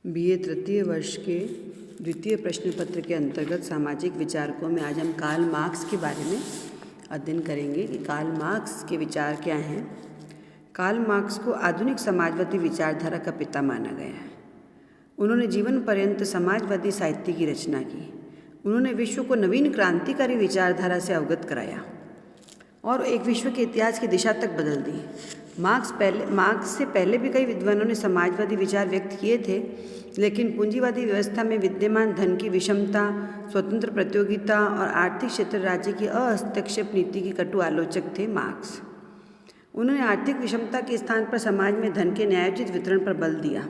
BA तृतीय वर्ष के द्वितीय प्रश्न पत्र के अंतर्गत सामाजिक विचारकों में आज हम कार्ल मार्क्स के बारे में अध्ययन करेंगे कि कार्ल मार्क्स के विचार क्या हैं। कार्ल मार्क्स को आधुनिक समाजवादी विचारधारा का पिता माना गया है। उन्होंने जीवन पर्यंत समाजवादी साहित्य की रचना की। उन्होंने विश्व को नवीन क्रांतिकारी विचारधारा से अवगत कराया और एक विश्व के इतिहास की दिशा तक बदल दी। मार्क्स से पहले भी कई विद्वानों ने समाजवादी विचार व्यक्त किए थे, लेकिन पूंजीवादी व्यवस्था में विद्यमान धन की विषमता, स्वतंत्र प्रतियोगिता और आर्थिक क्षेत्र राज्य की अहस्तक्षेप नीति की कटु आलोचक थे मार्क्स। उन्होंने आर्थिक विषमता के स्थान पर समाज में धन के न्यायोचित वितरण पर बल दिया।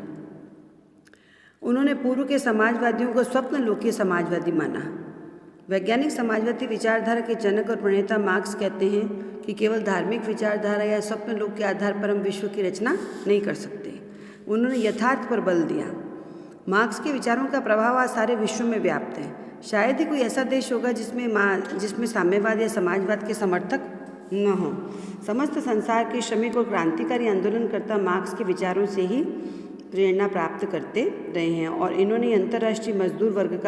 उन्होंने पूर्व के समाजवादियों को स्वप्न लोकीय समाजवादी माना। वैज्ञानिक समाजवादी विचारधारा के जनक और प्रणेता मार्क्स कहते हैं कि केवल धार्मिक विचारधारा या स्वप्न लोक के आधार पर हम विश्व की रचना नहीं कर सकते। उन्होंने यथार्थ पर बल दिया। मार्क्स के विचारों का प्रभाव आज सारे विश्व में व्याप्त है। शायद ही कोई ऐसा देश होगा जिसमें साम्यवाद या समाजवाद के समर्थक न हो। समस्त संसार के श्रमिक और क्रांतिकारी आंदोलनकर्ता मार्क्स के विचारों से ही प्रेरणा प्राप्त करते रहे हैं और इन्हें अंतर्राष्ट्रीय मजदूर वर्ग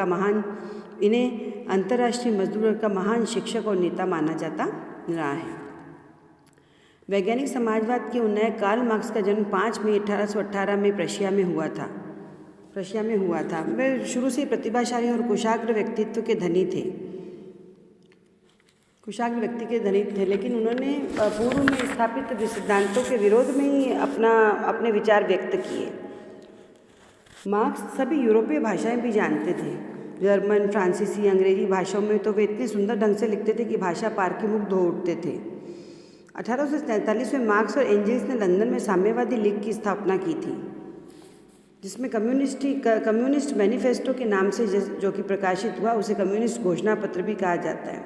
का महान शिक्षक और नेता माना जाता रहा है। वैज्ञानिक समाजवाद के उन्नयक कार्ल मार्क्स का जन्म 5 मई 1818 में प्रशिया में हुआ था। वे शुरू से प्रतिभाशाली और कुशाग्र व्यक्ति के धनी थे, लेकिन उन्होंने पूर्व में स्थापित सिद्धांतों के विरोध में ही अपने विचार व्यक्त किए। मार्क्स सभी यूरोपीय भाषाएं भी जानते थे। जर्मन, फ्रांसीसी, अंग्रेजी भाषाओं में तो वे इतने सुंदर ढंग से लिखते थे कि भाषा पार के मुग्ध हो उठते थे। 1843 में मार्क्स और एंजेल्स ने लंदन में साम्यवादी लीग की स्थापना की थी, जिसमें कम्युनिस्ट मैनिफेस्टो के नाम से जो कि प्रकाशित हुआ, उसे कम्युनिस्ट घोषणा पत्र भी कहा जाता है।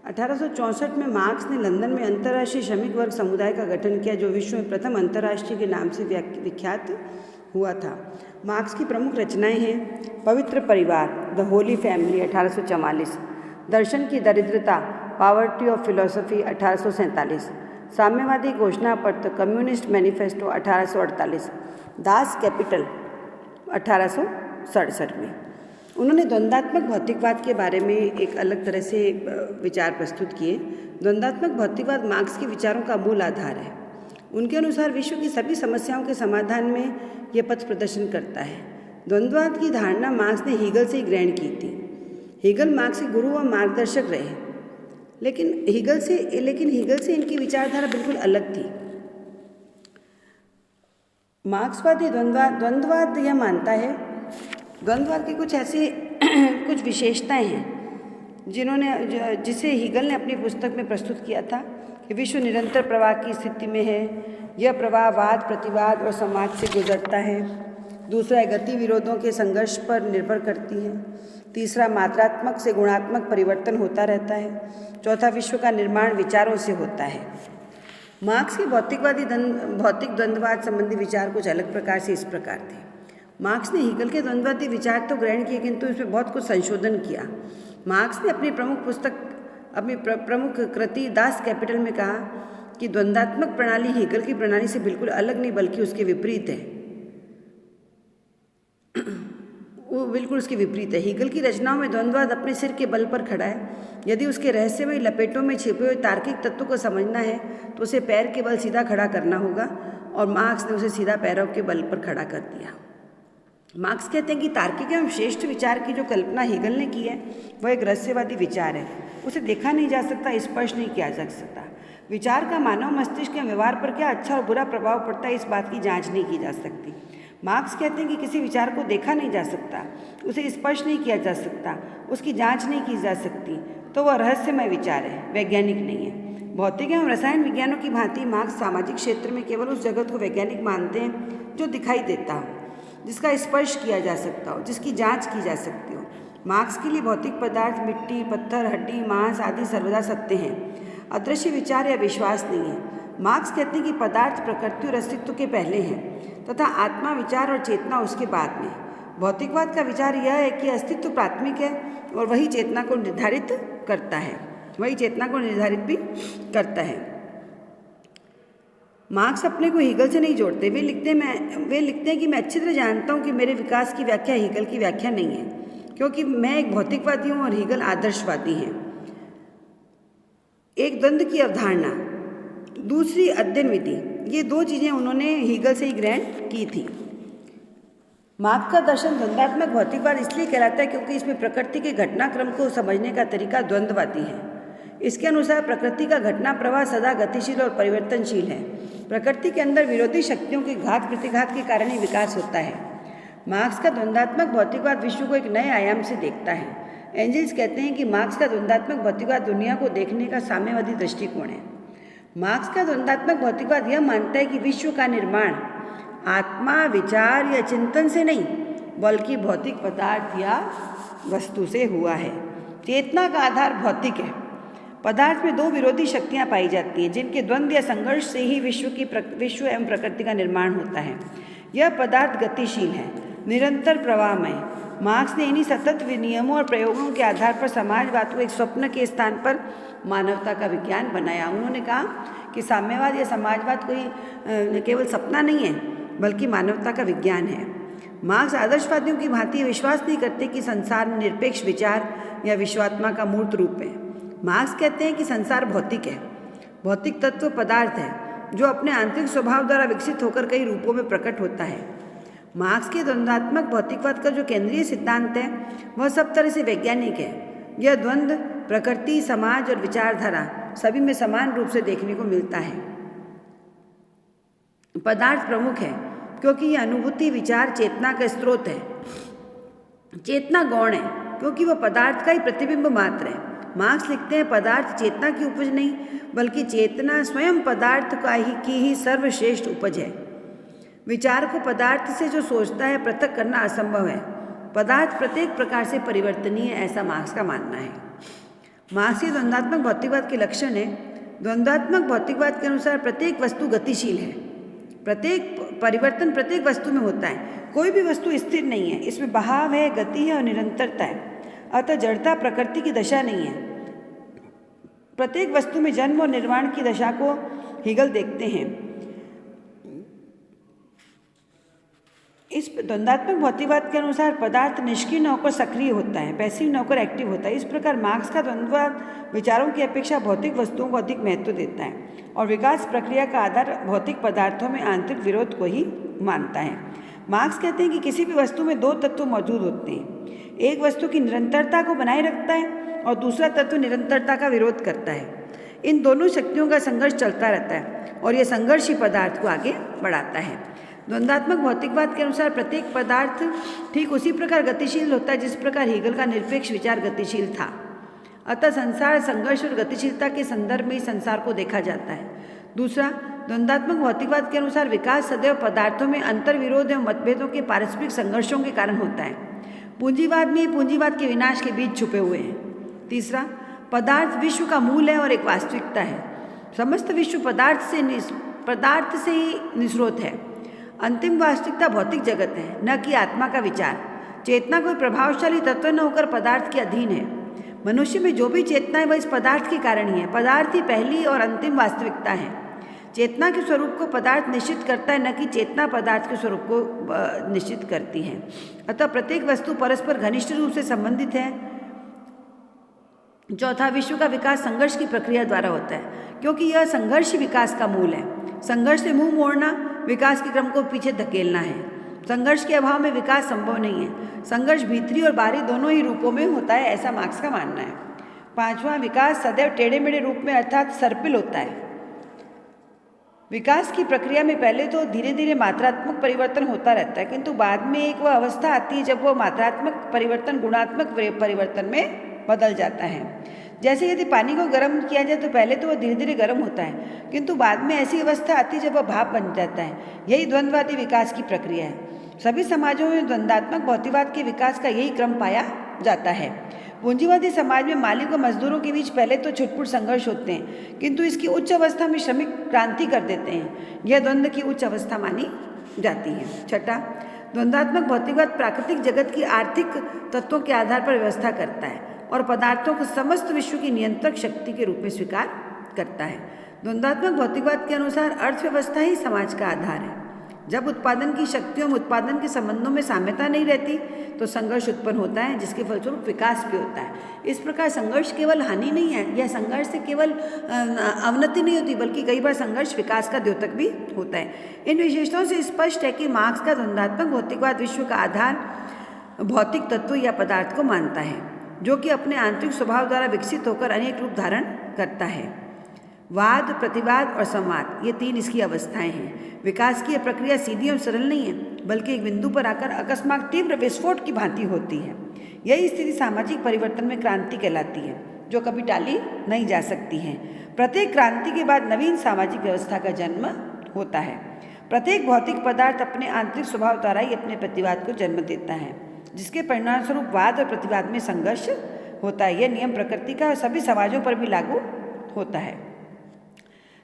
1864 में मार्क्स ने लंदन में अंतर्राष्ट्रीय श्रमिक वर्ग समुदाय का गठन किया, जो विश्व में प्रथम अंतर्राष्ट्रीय के नाम से विख्यात हुआ था। मार्क्स की प्रमुख रचनाएं हैं पवित्र परिवार, द होली फैमिली 1844, दर्शन की दरिद्रता, पॉवर्टी ऑफ फिलॉसफी 1847, साम्यवादी घोषणा पत्र, कम्युनिस्ट मैनिफेस्टो 1848, दास कैपिटल 1867 में। उन्होंने द्वंद्वात्मक भौतिकवाद के बारे में एक अलग तरह से विचार प्रस्तुत किए। द्वंद्वात्मक भौतिकवाद मार्क्स के विचारों का मूल आधार है। उनके अनुसार विश्व की सभी समस्याओं के समाधान में यह पथ प्रदर्शन करता है। द्वंद्ववाद की धारणा मार्क्स ने हीगल से ही ग्रहण की थी। हीगल मार्क्स के गुरु और मार्गदर्शक रहे, लेकिन हीगल से इनकी विचारधारा बिल्कुल अलग थी। मार्क्सवादी द्वंद्ववाद यह मानता है, द्वंद्ववाद की कुछ विशेषताएं हैं जिसे हीगल ने अपनी पुस्तक में प्रस्तुत किया था कि विश्व निरंतर प्रवाह की स्थिति में है। यह प्रवाह वाद, प्रतिवाद और समाज से गुजरता है। दूसरा, गति विरोधों के संघर्ष पर निर्भर करती है। तीसरा, मात्रात्मक से गुणात्मक परिवर्तन होता रहता है। चौथा, विश्व का निर्माण विचारों से होता है। मार्क्स के भौतिक द्वंद्ववाद संबंधी विचार कुछ अलग प्रकार से इस प्रकार थे। मार्क्स ने हीगल के द्वंद्ववादी विचार तो ग्रहण किए, किंतु इसमें बहुत कुछ संशोधन किया। मार्क्स ने अपनी प्रमुख कृति दास कैपिटल में कहा कि द्वंद्वात्मक प्रणाली हीगल की प्रणाली से बिल्कुल अलग नहीं, बल्कि उसके विपरीत है। वो बिल्कुल उसके विपरीत है। हीगल की रचनाओं में द्वंद्ववाद अपने सिर के बल पर खड़ा है। यदि उसके रहस्यमय लपेटों में छिपे हुए तार्किक तत्वों को समझना है तो उसे पैर के बल सीधा खड़ा करना होगा, और मार्क्स ने उसे सीधा पैरों के बल पर खड़ा कर दिया। मार्क्स कहते हैं कि तार्किक एवं श्रेष्ठ विचार की जो कल्पना हीगल ने की है, वह एक रहस्यवादी विचार है। उसे देखा नहीं जा सकता, स्पर्श नहीं किया जा सकता। विचार का मानव मस्तिष्क के व्यवहार पर क्या अच्छा और बुरा प्रभाव पड़ता है, इस बात की जांच नहीं की जा सकती। मार्क्स कहते हैं कि किसी विचार को देखा नहीं जा सकता, उसे स्पर्श नहीं किया जा सकता, उसकी जांच नहीं की जा सकती, तो वह रहस्यमय विचार है, वैज्ञानिक नहीं है। भौतिक एवं रसायन विज्ञानों की भांति मार्क्स सामाजिक क्षेत्र में केवल उस जगत को वैज्ञानिक मानते हैं जो दिखाई देता हो, जिसका स्पर्श किया जा सकता हो, जिसकी जांच की जा सकती हो। मार्क्स के लिए भौतिक पदार्थ, मिट्टी, पत्थर, हड्डी, मांस आदि सर्वदा सत्य हैं, अदृश्य विचार या विश्वास नहीं है। मार्क्स कहते हैं कि पदार्थ प्रकृति और अस्तित्व के पहले हैं तथा आत्मा, विचार और चेतना उसके बाद में। भौतिकवाद का विचार यह है कि अस्तित्व प्राथमिक है और वही चेतना को निर्धारित भी करता है। मार्क्स अपने को हीगल से नहीं जोड़ते। वे लिखते हैं कि मैं अच्छी तरह जानता हूँ कि मेरे विकास की व्याख्या हीगल की व्याख्या नहीं है, क्योंकि मैं एक भौतिकवादी हूँ और हीगल आदर्शवादी हैं। एक द्वंद्व की अवधारणा, दूसरी अध्ययन विधि, ये दो चीज़ें उन्होंने हीगल से ही ग्रहण की थी। मार्क्स का दर्शन द्वंद्वात्मक भौतिकवाद इसलिए कहलाता है क्योंकि इसमें प्रकृति के घटनाक्रम को समझने का तरीका द्वंद्ववादी है। इसके अनुसार प्रकृति का घटना प्रवाह सदा गतिशील और परिवर्तनशील है। प्रकृति के अंदर विरोधी शक्तियों के घात प्रतिघात के कारण ही विकास होता है। मार्क्स का द्वंद्वात्मक भौतिकवाद विश्व को एक नए आयाम से देखता है। एंजल्स कहते हैं कि मार्क्स का द्वंद्वात्मक भौतिकवाद दुनिया को देखने का साम्यवादी दृष्टिकोण है। मार्क्स का द्वंद्वात्मक भौतिकवाद यह मानता है कि विश्व का निर्माण आत्मा, विचार या चिंतन से नहीं, बल्कि भौतिक पदार्थ या वस्तु से हुआ है। चेतना का आधार भौतिक है। पदार्थ में दो विरोधी शक्तियाँ पाई जाती हैं, जिनके द्वंद्व या संघर्ष से ही विश्व एवं प्रकृति का निर्माण होता है। यह पदार्थ गतिशील है, निरंतर प्रवाहमय। मार्क्स ने इन्हीं सतत नियमों और प्रयोगों के आधार पर समाजवाद को एक स्वप्न के स्थान पर मानवता का विज्ञान बनाया। उन्होंने कहा कि साम्यवाद या समाजवाद कोई केवल सपना नहीं है, बल्कि मानवता का विज्ञान है। मार्क्स आदर्शवादियों की भांति विश्वास नहीं करते कि संसार में निरपेक्ष विचार या विश्वात्मा का मूर्त रूप है। मार्क्स कहते हैं कि संसार भौतिक है। भौतिक तत्व पदार्थ है जो अपने आंतरिक स्वभाव द्वारा विकसित होकर कई रूपों में प्रकट होता है। मार्क्स के द्वंद्वात्मक भौतिकवाद का जो केंद्रीय सिद्धांत है वह सब तरह से वैज्ञानिक है। यह द्वंद्व प्रकृति, समाज और विचारधारा सभी में समान रूप से देखने को मिलता है। पदार्थ प्रमुख है क्योंकि यह अनुभूति, विचार, चेतना का स्रोत है। चेतना गौण है क्योंकि वह पदार्थ का ही प्रतिबिंब मात्र है। मार्क्स लिखते हैं, पदार्थ चेतना की उपज नहीं, बल्कि चेतना स्वयं पदार्थ की ही सर्वश्रेष्ठ उपज है। विचार को पदार्थ से जो सोचता है पृथक करना असंभव है। पदार्थ प्रत्येक प्रकार से परिवर्तनीय है, ऐसा मार्क्स का मानना है। मार्क्स के द्वंद्वात्मक भौतिकवाद के लक्षण है। द्वंद्वात्मक भौतिकवाद के अनुसार प्रत्येक वस्तु गतिशील है। परिवर्तन प्रत्येक वस्तु में होता है। कोई भी वस्तु स्थिर नहीं है, इसमें बहाव है, गति है और निरंतरता है। अतः जड़ता प्रकृति की दशा नहीं है। प्रत्येक वस्तु में जन्म और निर्माण की दशा को हीगल देखते हैं। इस द्वंद्वात्मक भौतिकवाद के अनुसार पदार्थ निष्क्रिय न होकर सक्रिय होता है, पैसिव न होकर एक्टिव होता है। इस प्रकार मार्क्स का द्वंद्ववाद विचारों की अपेक्षा भौतिक वस्तुओं को अधिक महत्व देता है और विकास प्रक्रिया का आधार भौतिक पदार्थों में आंतरिक विरोध को ही मानता है। मार्क्स कहते हैं कि किसी भी वस्तु में दो तत्व मौजूद होते हैं। एक वस्तु की निरंतरता को बनाए रखता है और दूसरा तत्व निरंतरता का विरोध करता है। इन दोनों शक्तियों का संघर्ष चलता रहता है और यह संघर्ष ही पदार्थ को आगे बढ़ाता है। द्वंद्वात्मक भौतिकवाद के अनुसार प्रत्येक पदार्थ ठीक उसी प्रकार गतिशील होता है जिस प्रकार हीगल का निरपेक्ष विचार गतिशील था। अतः संसार संघर्ष और गतिशीलता के संदर्भ में ही संसार को देखा जाता है। दूसरा, द्वंद्वात्मक भौतिकवाद के अनुसार विकास सदैव पदार्थों में अंतर्विरोध एवं मतभेदों के पारस्परिक संघर्षों के कारण होता है। पूंजीवाद में पूंजीवाद के विनाश के बीच छुपे हुए हैं। तीसरा, पदार्थ विश्व का मूल है और एक वास्तविकता है। समस्त विश्व पदार्थ से ही निस्रोत है। अंतिम वास्तविकता भौतिक जगत है, न कि आत्मा का विचार। चेतना कोई प्रभावशाली तत्व न होकर पदार्थ के अधीन है। मनुष्य में जो भी चेतना है वह इस पदार्थ के कारण ही है। पदार्थ ही पहली और अंतिम वास्तविकता है। चेतना के स्वरूप को पदार्थ निश्चित करता है, न कि चेतना पदार्थ के स्वरूप को निश्चित करती है। अतः प्रत्येक वस्तु परस्पर घनिष्ठ रूप से संबंधित है। चौथा, विश्व का विकास संघर्ष की प्रक्रिया द्वारा होता है, क्योंकि यह संघर्ष विकास का मूल है। संघर्ष से मुंह मोड़ना विकास के क्रम को पीछे धकेलना है। संघर्ष के अभाव में विकास संभव नहीं है। संघर्ष भीतरी और बाहरी दोनों ही रूपों में होता है, ऐसा मार्क्स का मानना है। पांचवा, विकास सदैव टेढ़े मेढ़े रूप में अर्थात सर्पिल होता है। विकास की प्रक्रिया में पहले तो धीरे धीरे मात्रात्मक परिवर्तन होता रहता है, किंतु बाद में एक वह अवस्था आती है जब वह मात्रात्मक परिवर्तन गुणात्मक परिवर्तन में बदल जाता है। जैसे यदि पानी को गर्म किया जाए तो पहले तो वह धीरे धीरे गर्म होता है, किंतु बाद में ऐसी अवस्था आती है जब वह भाप बन जाता है। यही द्वंद्ववादी विकास की प्रक्रिया है। सभी समाजों में द्वंद्वात्मक भौतिकवाद के विकास का यही क्रम पाया जाता है। पूंजीवादी समाज में मालिक और मजदूरों के बीच पहले तो छुटपुट संघर्ष होते हैं, किंतु इसकी उच्च अवस्था में श्रमिक क्रांति कर देते हैं। यह द्वंद्व की उच्च अवस्था मानी जाती है। छठा, द्वंद्वात्मक भौतिकवाद प्राकृतिक जगत की आर्थिक तत्वों के आधार पर व्यवस्था करता है और पदार्थों को समस्त विश्व की नियंत्रक शक्ति के रूप में स्वीकार करता है। द्वंद्वात्मक भौतिकवाद के अनुसार अर्थव्यवस्था ही समाज का आधार है। जब उत्पादन की शक्तियों में उत्पादन के संबंधों में साम्यता नहीं रहती तो संघर्ष उत्पन्न होता है, जिसके फलस्वरूप विकास भी होता है। इस प्रकार संघर्ष केवल हानि नहीं है, यह संघर्ष से केवल अवनति नहीं होती, बल्कि कई बार संघर्ष विकास का द्योतक भी होता है। इन विशेषताओं से स्पष्ट है कि मार्क्स का द्वंद्वात्मक भौतिकवाद विश्व का आधार भौतिक तत्व या पदार्थ को मानता है, जो कि अपने आंतरिक स्वभाव द्वारा विकसित होकर अनेक रूप धारण करता है। वाद, प्रतिवाद और संवाद, ये तीन इसकी अवस्थाएं हैं। विकास की यह प्रक्रिया सीधी और सरल नहीं है, बल्कि एक बिंदु पर आकर अकस्मात तीव्र विस्फोट की भांति होती है। यही स्थिति सामाजिक परिवर्तन में क्रांति कहलाती है, जो कभी टाली नहीं जा सकती है। प्रत्येक क्रांति के बाद नवीन सामाजिक व्यवस्था का जन्म होता है। प्रत्येक भौतिक पदार्थ अपने आंतरिक स्वभाव द्वारा ही अपने प्रतिवाद को जन्म देता है, जिसके परिणाम स्वरूप वाद और प्रतिवाद में संघर्ष होता है। यह नियम प्रकृति का सभी समाजों पर भी लागू होता है।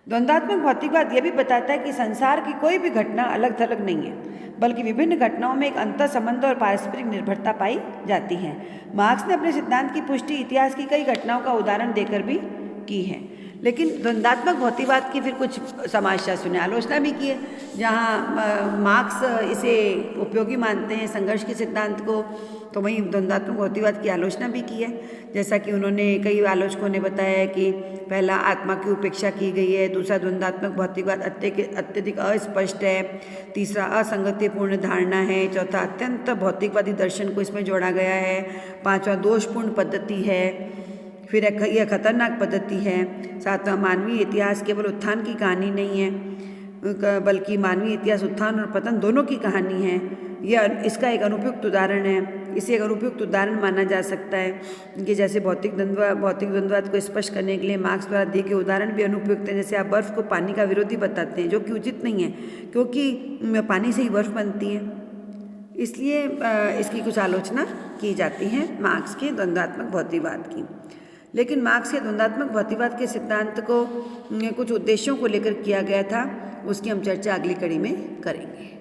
द्वंद्वात्मक भौतिकवाद यह भी बताता है कि संसार की कोई भी घटना अलग थलग नहीं है, बल्कि विभिन्न घटनाओं में एक अंतर संबंध और पारस्परिक निर्भरता पाई जाती है। मार्क्स ने अपने सिद्धांत की पुष्टि इतिहास की कई घटनाओं का उदाहरण देकर भी की है। लेकिन द्वंद्वात्मक भौतिकवाद की फिर कुछ समाजशास्त्रियों ने आलोचना भी की है, जहाँ मार्क्स इसे उपयोगी मानते हैं संघर्ष के सिद्धांत को, तो वहीं द्वंद्वात्मक भौतिकवाद की आलोचना भी की है। जैसा कि उन्होंने कई आलोचकों ने बताया कि पहला आत्मा की उपेक्षा की गई है, दूसरा द्वंद्वात्मक भौतिकवाद अत्यधिक अस्पष्ट है, तीसरा असंगतिपूर्ण धारणा है, चौथा अत्यंत भौतिकवादी दर्शन को इसमें जोड़ा गया है, पांचवा दोषपूर्ण पद्धति है, फिर यह खतरनाक पद्धति है, सातवां मानवीय इतिहास केवल उत्थान की कहानी नहीं है, बल्कि मानवीय इतिहास उत्थान और पतन दोनों की कहानी है। यह इसका एक अनुपयुक्त उदाहरण है। इसे एक अनुपयुक्त उदाहरण माना जा सकता है कि जैसे भौतिक द्वंद्ववाद को स्पष्ट करने के लिए मार्क्स द्वारा दिए गए उदाहरण भी अनुपयुक्त हैं। जैसे आप बर्फ़ को पानी का विरोधी बताते हैं, जो कि उचित नहीं है, क्योंकि पानी से ही बर्फ़ बनती है। इसलिए इसकी कुछ आलोचना की जाती है मार्क्स के द्वंद्वात्मक भौतिकवाद की। लेकिन मार्क्स के द्वंद्वात्मक भौतिकवाद के सिद्धांत को कुछ उद्देश्यों को लेकर किया गया था, उसकी हम चर्चा अगली कड़ी में करेंगे।